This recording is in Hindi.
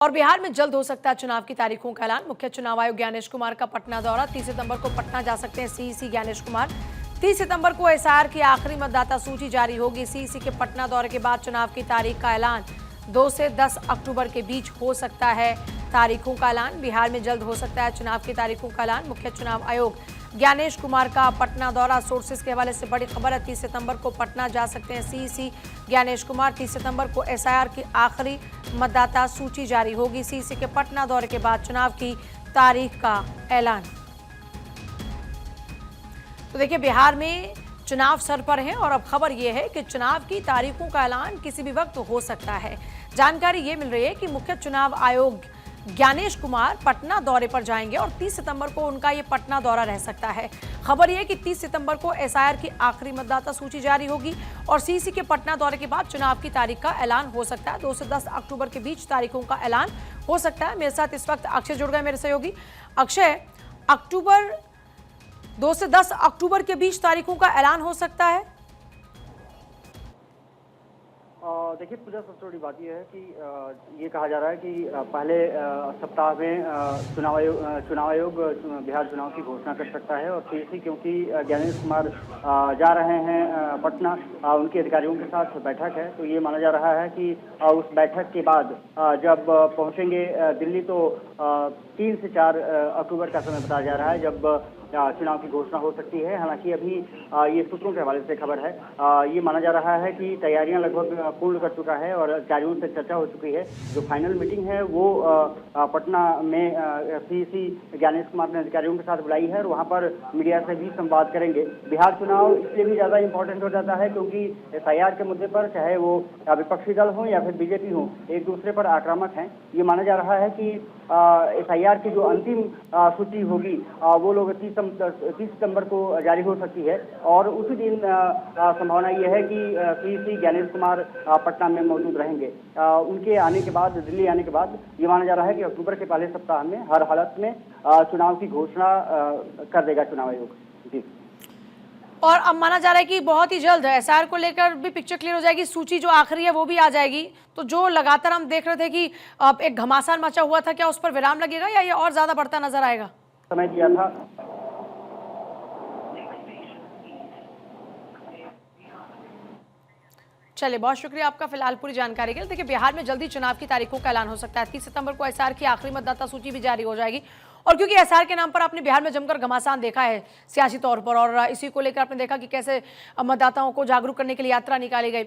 और बिहार में जल्द हो सकता है चुनाव की तारीखों का ऐलान। मुख्य चुनाव आयुक्त ज्ञानेश कुमार का पटना दौरा। 30 सितंबर को पटना जा सकते हैं सीईसी ज्ञानेश कुमार। 30 सितंबर को एसआईआर की आखिरी मतदाता सूची जारी होगी। सीईसी के पटना दौरे के बाद चुनाव की तारीख का ऐलान 2 से 10 अक्टूबर के बीच हो सकता है। तारीखों का ऐलान बिहार में जल्द हो सकता है चुनाव की तारीखों का ऐलान। मुख्य चुनाव आयुक्त ज्ञानेश कुमार का पटना दौरा। सोर्सेस के हवाले से बड़ी खबर है। 30 सितंबर को पटना जा सकते हैं सीईसी ज्ञानेश कुमार। 30 सितंबर को एसआईआर की आखिरी मतदाता सूची जारी होगी। सीईसी के पटना दौरे के बाद चुनाव की तारीख का ऐलान। तो देखिए, बिहार में चुनाव सर पर है और अब खबर यह है कि चुनाव की तारीखों का ऐलान किसी भी वक्त हो सकता है। जानकारी ये मिल रही है कि मुख्य चुनाव आयुक्त ज्ञानेश कुमार पटना दौरे पर जाएंगे और 30 सितंबर को उनका ये पटना दौरा रह सकता है। खबर यह कि 30 सितंबर को एसआईआर की आखिरी मतदाता सूची जारी होगी और सीईसी के पटना दौरे के बाद चुनाव की तारीख का ऐलान हो सकता है। 2 से 10 अक्टूबर के बीच तारीखों का ऐलान हो सकता है। मेरे साथ इस वक्त अक्षय जुड़ गए, मेरे सहयोगी। अक्षय, 2 से 10 अक्टूबर के बीच तारीखों का ऐलान हो सकता है। देखिए पूजा, सबसे बड़ी बात यह है कि ये कहा जा रहा है कि पहले सप्ताह में चुनाव आयोग बिहार चुनाव की घोषणा कर सकता है। और सीईसी, क्योंकि ज्ञानेश कुमार जा रहे हैं पटना, उनके अधिकारियों के साथ बैठक है, तो ये माना जा रहा है कि उस बैठक के बाद जब पहुंचेंगे दिल्ली तो 3 से 4 अक्टूबर का समय बताया जा रहा है जब चुनाव की घोषणा हो सकती है। हालांकि अभी ये सूत्रों के हवाले से खबर है, ये माना जा रहा है कि तैयारियां लगभग पूर्ण कर चुका है और अधिकारियों से चर्चा हो चुकी है। जो फाइनल मीटिंग है वो पटना में सीईसी ज्ञानेश कुमार ने अधिकारियों के साथ बुलाई है और वहां पर मीडिया से भी संवाद करेंगे। बिहार चुनाव इसलिए भी ज्यादा इंपॉर्टेंट हो जाता है क्योंकि एसआईआर के मुद्दे पर चाहे वो विपक्षी दल हो या फिर बीजेपी हो, एक दूसरे पर आक्रामक हैं। ये माना जा रहा है कि एसआईआर की जो अंतिम सूची होगी वो लोग 30 सितंबर को जारी हो सकती है और उसी दिन संभावना यह है कि सीईसी ज्ञानेश कुमार पटना में मौजूद रहेंगे। उनके आने के बाद, दिल्ली आने के बाद ये माना जा रहा है कि अक्टूबर के पहले सप्ताह में हर हालत में चुनाव की घोषणा कर देगा चुनाव आयोग। जी, और अब माना जा रहा है कि बहुत ही जल्द एसआईआर को लेकर भी पिक्चर क्लियर हो जाएगी। सूची जो आखिरी है वो भी आ जाएगी। तो जो लगातार हम देख रहे थे कि एक घमासान मचा हुआ था, क्या उस पर विराम लगेगा या ये और ज्यादा बढ़ता नजर आएगा? समय दिया था। चलिए, बहुत शुक्रिया आपका फिलहाल पूरी जानकारी के लिए। देखिए, बिहार में जल्दी चुनाव की तारीखों का ऐलान हो सकता है। 30 सितंबर को एसआईआर की आखिरी मतदाता सूची भी जारी हो जाएगी। और क्योंकि एसआईआर के नाम पर आपने बिहार में जमकर घमासान देखा है सियासी तौर पर, और इसी को लेकर आपने देखा कि कैसे मतदाताओं को जागरूक करने के लिए यात्रा निकाली गई।